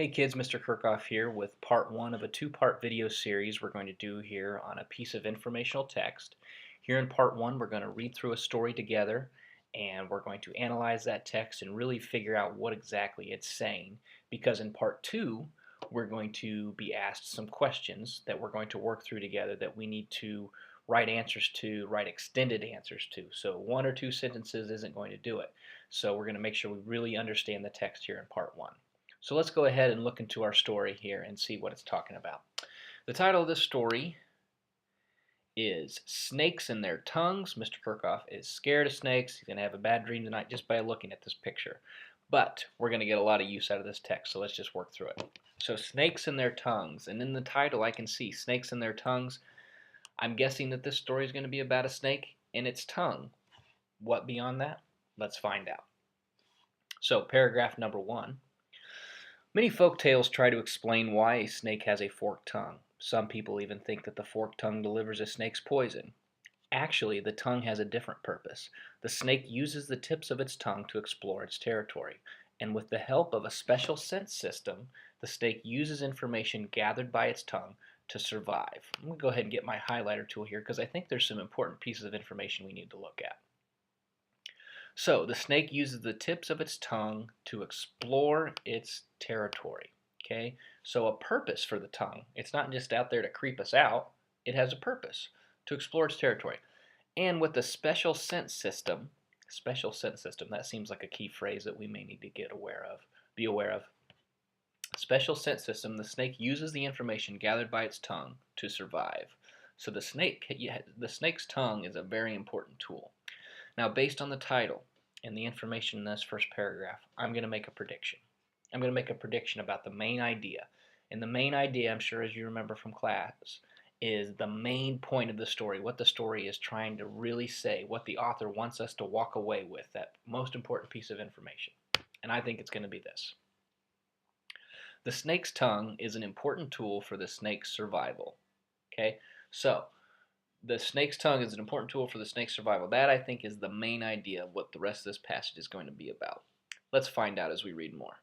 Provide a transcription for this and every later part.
Hey kids, Mr. Kirchhoff here with part one of a two-part video series we're going to do here on a piece of informational text. Here in part one, we're going to read through a story together and we're going to analyze that text and really figure out what exactly it's saying, because in part two, we're going to be asked some questions that we're going to work through together that we need to write answers to, write extended answers to. So one or two sentences isn't going to do it. So we're going to make sure we really understand the text here in part one. So let's go ahead and look into our story here and see what it's talking about. The title of this story is Snakes and Their Tongues. Mr. Kirchhoff is scared of snakes. He's going to have a bad dream tonight just by looking at this picture. But we're going to get a lot of use out of this text, so let's just work through it. So snakes and their tongues. And in the title I can see snakes and their tongues. I'm guessing that this story is going to be about a snake and its tongue. What beyond that? Let's find out. So paragraph number one. Many folk tales try to explain why a snake has a forked tongue. Some people even think that the forked tongue delivers a snake's poison. Actually, the tongue has a different purpose. The snake uses the tips of its tongue to explore its territory, and with the help of a special sense system, the snake uses information gathered by its tongue to survive. I'm going to go ahead and get my highlighter tool here because I think there's some important pieces of information we need to look at. So the snake uses the tips of its tongue to explore its territory. Okay, so a purpose for the tongue. It's not just out there to creep us out. It has a purpose to explore its territory. And with the special sense system, that seems like a key phrase that we may need to be aware of. Special sense system, the snake uses the information gathered by its tongue to survive. So the snake's tongue is a very important tool. Now, based on the title and the information in this first paragraph, I'm going to make a prediction. I'm going to make a prediction about the main idea. And the main idea, I'm sure as you remember from class, is the main point of the story, what the story is trying to really say, what the author wants us to walk away with, that most important piece of information. And I think it's going to be this. The snake's tongue is an important tool for the snake's survival. Okay, so the snake's tongue is an important tool for the snake's survival. That, I think, is the main idea of what the rest of this passage is going to be about. Let's find out as we read more.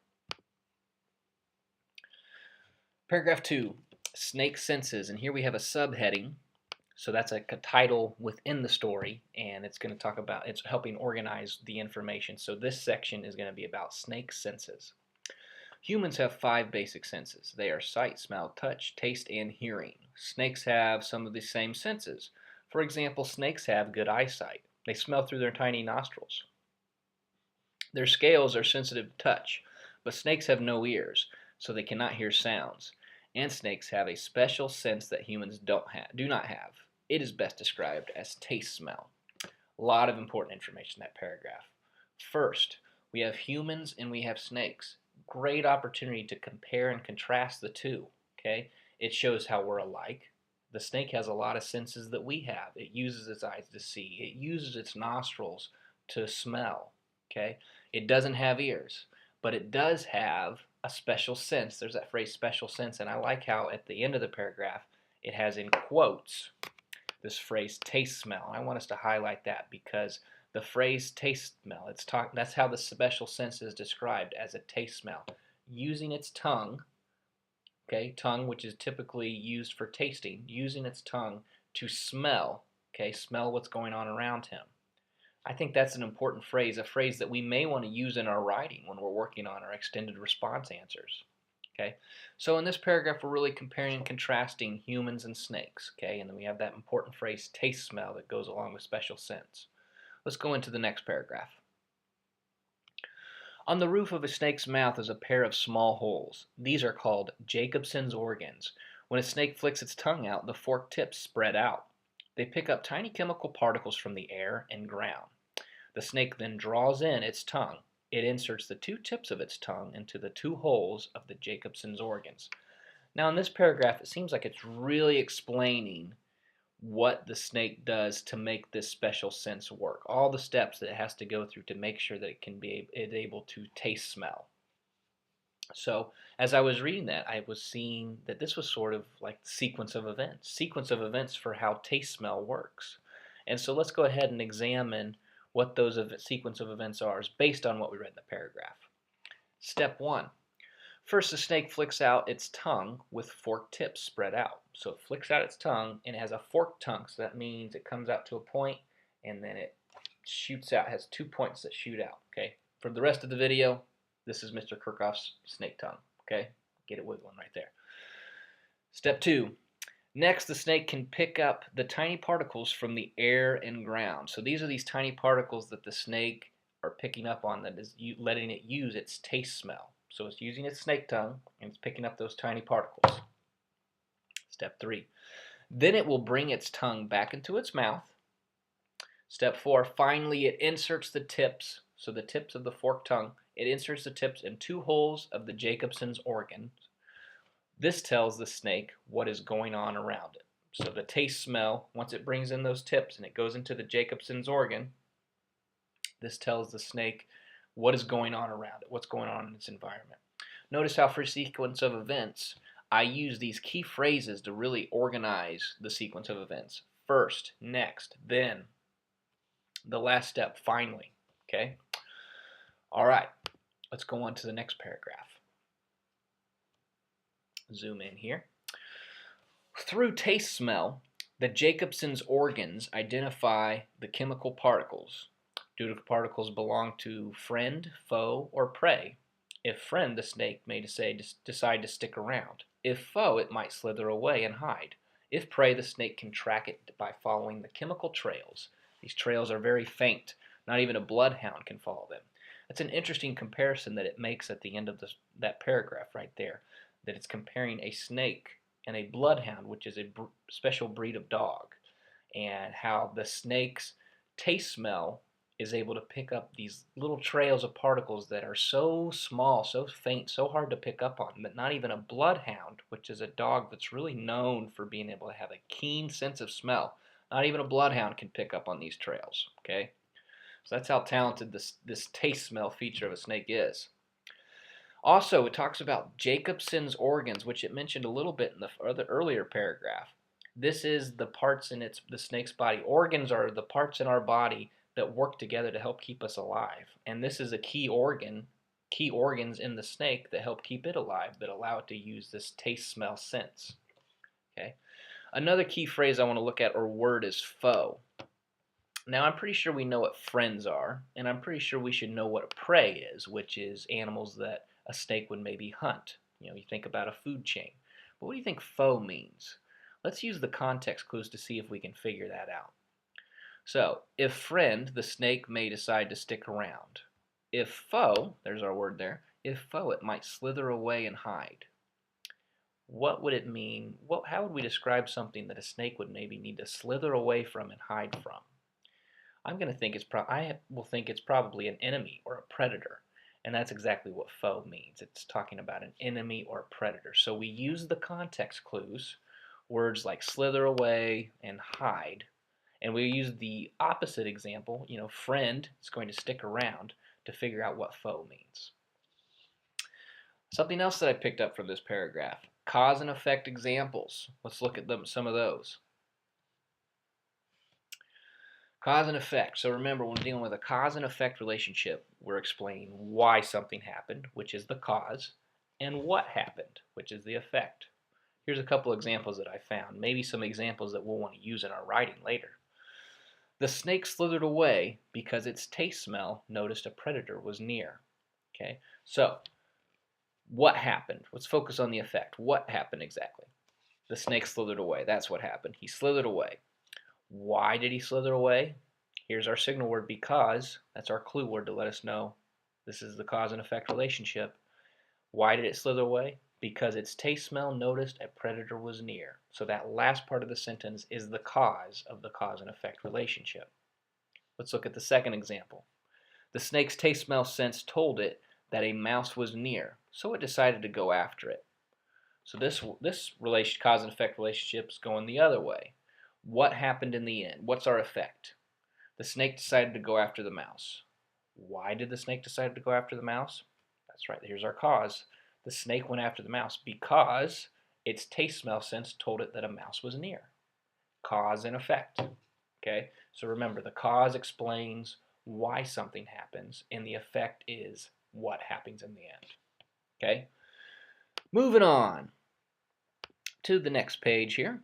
Paragraph 2, snake senses. And here we have a subheading. So that's a title within the story, and it's going to talk about, it's helping organize the information. So this section is going to be about snake senses. Humans have 5 basic senses. They are sight, smell, touch, taste, and hearing. Snakes have some of the same senses. For example, snakes have good eyesight. They smell through their tiny nostrils. Their scales are sensitive to touch, but snakes have no ears, so they cannot hear sounds. And snakes have a special sense that humans do not have. It is best described as taste smell. A lot of important information in that paragraph. First, we have humans and we have snakes. Great opportunity to compare and contrast the two. Okay, it shows how we're alike. The snake has a lot of senses that we have. It uses its eyes to see. It uses its nostrils to smell. Okay, it doesn't have ears, but it does have a special sense. There's that phrase special sense, and I like how at the end of the paragraph it has in quotes this phrase taste smell. I want us to highlight that because the phrase taste smell, that's how the special sense is described, as a taste smell. Using its tongue, okay, tongue which is typically used for tasting, using its tongue to smell, okay, smell what's going on around him. I think that's an important phrase, a phrase that we may want to use in our writing when we're working on our extended response answers. Okay, so in this paragraph we're really comparing and contrasting humans and snakes, okay, and then we have that important phrase taste smell that goes along with special sense. Let's go into the next paragraph. On the roof of a snake's mouth is a pair of small holes. These are called Jacobson's organs. When a snake flicks its tongue out, the forked tips spread out. They pick up tiny chemical particles from the air and ground. The snake then draws in its tongue. It inserts the 2 tips of its tongue into the 2 holes of the Jacobson's organs. Now in this paragraph, it seems like it's really explaining what the snake does to make this special sense work. All the steps that it has to go through to make sure that it can be able to taste smell. So as I was reading that, I was seeing that this was sort of like the sequence of events for how taste smell works. And so let's go ahead and examine what those sequence of events are based on what we read in the paragraph. Step 1. First, the snake flicks out its tongue with forked tips spread out. So it flicks out its tongue and it has a forked tongue. So that means it comes out to a point and then it shoots out, has 2 points that shoot out. Okay. For the rest of the video, this is Mr. Kirchhoff's snake tongue. Okay. Get it wiggling right there. Step 2. Next, the snake can pick up the tiny particles from the air and ground. So these are these tiny particles that the snake are picking up on, that is letting it use its taste smell. So it's using its snake tongue and it's picking up those tiny particles. Step 3. Then it will bring its tongue back into its mouth. Step 4. Finally, it inserts the tips, so the tips of the forked tongue, it inserts the tips in 2 holes of the Jacobson's organ. This tells the snake what is going on around it. So the taste smell, once it brings in those tips and it goes into the Jacobson's organ, this tells the snake what is going on around it, what's going on in its environment. Notice how for sequence of events, I use these key phrases to really organize the sequence of events. First, next, then, the last step, finally. Okay? All right, let's go on to the next paragraph. Zoom in here. Through taste smell, the Jacobson's organs identify the chemical particles. Do the particles belong to friend, foe, or prey? If friend, the snake may decide to stick around. If foe, it might slither away and hide. If prey, the snake can track it by following the chemical trails. These trails are very faint. Not even a bloodhound can follow them. That's an interesting comparison that it makes at the end of that paragraph right there, that it's comparing a snake and a bloodhound, which is a special breed of dog, and how the snake's taste smell is able to pick up these little trails of particles that are so small, so faint, so hard to pick up on, that not even a bloodhound, which is a dog that's really known for being able to have a keen sense of smell, not even a bloodhound can pick up on these trails. Okay, so that's how talented this taste smell feature of a snake is. Also, it talks about Jacobson's organs, which it mentioned a little bit in the earlier paragraph. This is the parts in the snake's body. Organs are the parts in our body that work together to help keep us alive. And this is a key organs in the snake that help keep it alive, that allow it to use this taste smell sense. Okay. Another key phrase I want to look at, or word, is foe. Now, I'm pretty sure we know what friends are, and I'm pretty sure we should know what a prey is, which is animals that a snake would maybe hunt. You think about a food chain. But what do you think foe means? Let's use the context clues to see if we can figure that out. So, if friend, the snake may decide to stick around. If foe, there's our word there, if foe, it might slither away and hide. What would it mean? How would we describe something that a snake would maybe need to slither away from and hide from? I will think it's probably an enemy or a predator. And that's exactly what foe means. It's talking about an enemy or a predator. So we use the context clues, words like slither away and hide, and we use the opposite example, friend is going to stick around, to figure out what foe means. Something else that I picked up from this paragraph, cause and effect examples. Let's look at some of those. Cause and effect. So remember, when we're dealing with a cause and effect relationship, we're explaining why something happened, which is the cause, and what happened, which is the effect. Here's a couple examples that I found, maybe some examples that we'll want to use in our writing later. The snake slithered away because its taste smell noticed a predator was near. Okay, so what happened? Let's focus on the effect. What happened exactly? The snake slithered away. That's what happened. He slithered away. Why did he slither away? Here's our signal word, because. That's our clue word to let us know this is the cause and effect relationship. Why did it slither away? Because its taste smell noticed a predator was near. So that last part of the sentence is the cause of the cause and effect relationship. Let's look at the second example. The snake's taste smell sense told it that a mouse was near, so it decided to go after it. So this cause and effect relationship is going the other way. What happened in the end? What's our effect? The snake decided to go after the mouse. Why did the snake decide to go after the mouse? That's right, here's our cause. The snake went after the mouse because its taste smell sense told it that a mouse was near. Cause and effect. Okay, so remember, the cause explains why something happens, and the effect is what happens in the end. Okay, Moving on to the next page here.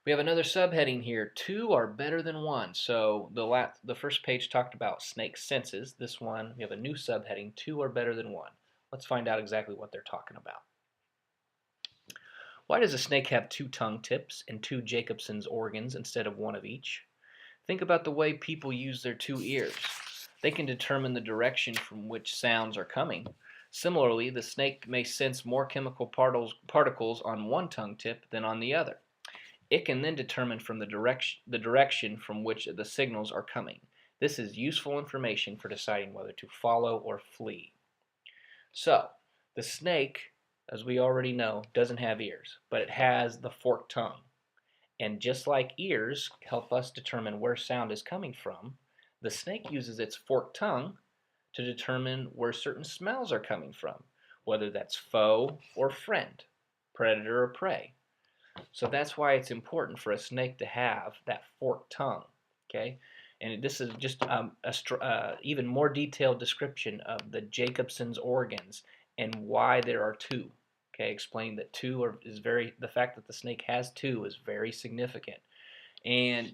We have another subheading here. Two are better than one. So the first page talked about snake senses. This one, we have a new subheading. Two are better than one. Let's find out exactly what they're talking about. Why does a snake have two tongue tips and two Jacobson's organs instead of one of each? Think about the way people use their two ears. They can determine the direction from which sounds are coming. Similarly, the snake may sense more chemical particles on one tongue tip than on the other. It can then determine from the direction from which the signals are coming. This is useful information for deciding whether to follow or flee. So, the snake, as we already know, doesn't have ears, but it has the forked tongue. And just like ears help us determine where sound is coming from, the snake uses its forked tongue to determine where certain smells are coming from, whether that's foe or friend, predator or prey. So that's why it's important for a snake to have that forked tongue, okay? And this is just even more detailed description of the Jacobson's organs and why there are two. Okay, explain that the fact that the snake has two is very significant. And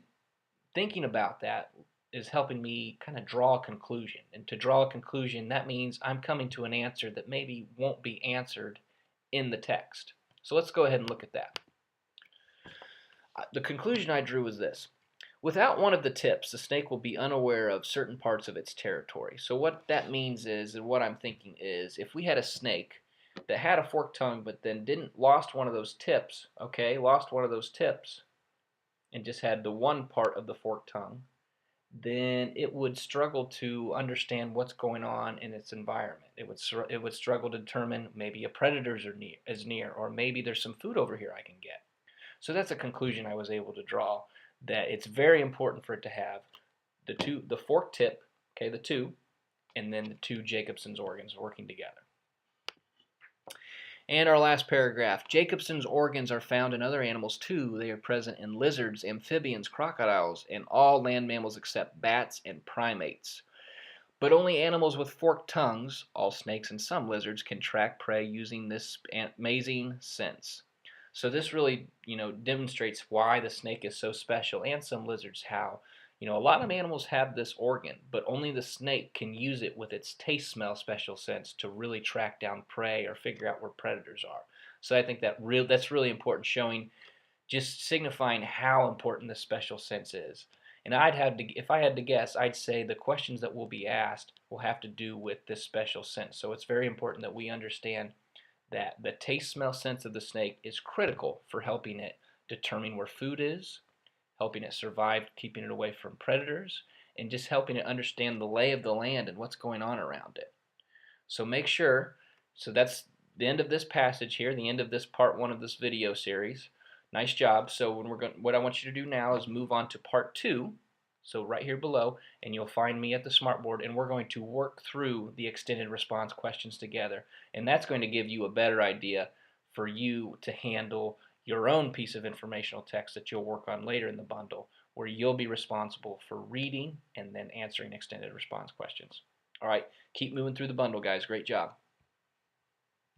thinking about that is helping me kind of draw a conclusion. And to draw a conclusion, that means I'm coming to an answer that maybe won't be answered in the text. So let's go ahead and look at that. The conclusion I drew was this. Without one of the tips, the snake will be unaware of certain parts of its territory. So what that means is, and what I'm thinking is, if we had a snake that had a forked tongue but then lost one of those tips, and just had the one part of the forked tongue, then it would struggle to understand what's going on in its environment. It would struggle to determine maybe a predator is near, or maybe there's some food over here I can get. So that's a conclusion I was able to draw, that it's very important for it to have the forked tip, okay, the two, and then the two Jacobson's organs working together. And our last paragraph, Jacobson's organs are found in other animals too. They are present in lizards, amphibians, crocodiles, and all land mammals except bats and primates. But only animals with forked tongues, all snakes and some lizards, can track prey using this amazing sense. So this really, demonstrates why the snake is so special, and some lizards how. A lot of animals have this organ, but only the snake can use it with its taste smell special sense to really track down prey or figure out where predators are. So I think that's really important, showing, just signifying how important this special sense is. And if I had to guess, I'd say the questions that will be asked will have to do with this special sense. So it's very important that we understand that the taste smell sense of the snake is critical for helping it determine where food is, helping it survive, keeping it away from predators, and just helping it understand the lay of the land and what's going on around it. So make sure, so that's the end of this passage here, the end of this part 1 of this video series. Nice job. So what I want you to do now is move on to part 2. So right here below, and you'll find me at the smartboard, and we're going to work through the extended response questions together. And that's going to give you a better idea for you to handle your own piece of informational text that you'll work on later in the bundle, where you'll be responsible for reading and then answering extended response questions. All right, keep moving through the bundle, guys. Great job.